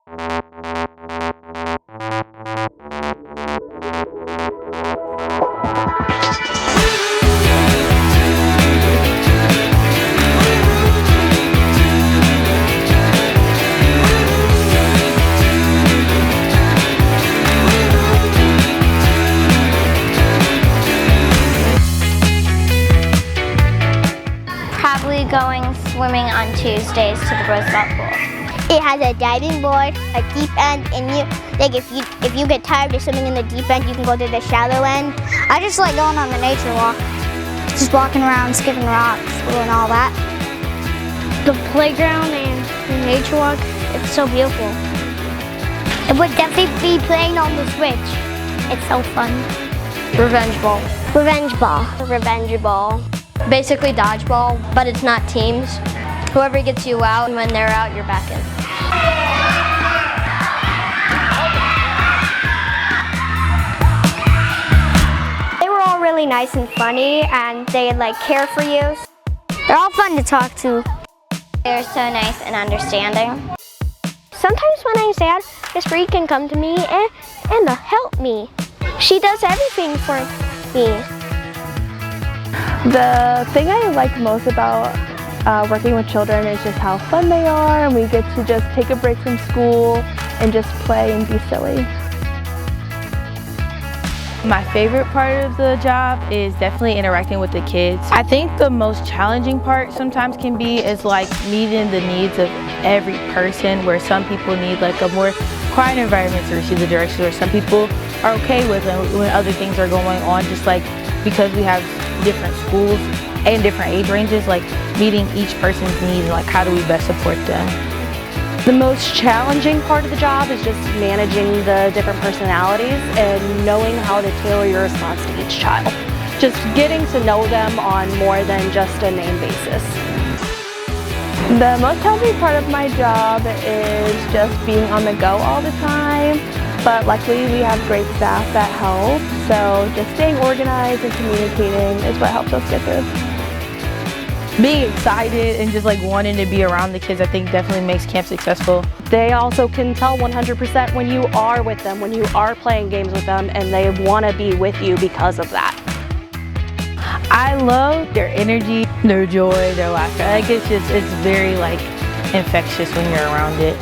Probably going swimming on Tuesdays to the Roosevelt pool. It has a diving board, a deep end, and if you get tired of swimming in the deep end, you can go to the shallow end. I just like going on the nature walk, just walking around, skipping rocks, doing all that. The playground and the nature walk, it's so beautiful. It would definitely be playing on the Switch. It's so fun. Revenge ball. Revenge ball. Revenge ball. Basically dodgeball, but it's not teams. Whoever gets you out, and when they're out, you're back in. They were all really nice and funny, and they care for you. They're all fun to talk to. They're so nice and understanding. Sometimes when I'm sad, Miss Reed can come to me and help me. She does everything for me. The thing I like most about working with children is just how fun they are, and we get to just take a break from school and just play and be silly. My favorite part of the job is definitely interacting with the kids. I think the most challenging part sometimes can be is meeting the needs of every person, where some people need a more quiet environment to receive the directions, or some people are okay with it when other things are going on, just because we have different schools and different age ranges, meeting each person's needs and how do we best support them. The most challenging part of the job is just managing the different personalities and knowing how to tailor your response to each child. Just getting to know them on more than just a name basis. The most challenging part of my job is just being on the go all the time, but luckily we have great staff that help, so just staying organized and communicating is what helps us get through. Being excited and just wanting to be around the kids, I think definitely makes camp successful. They also can tell 100% when you are with them, when you are playing games with them, and they want to be with you because of that. I love their energy, their joy, their laughter. It's very infectious when you're around it.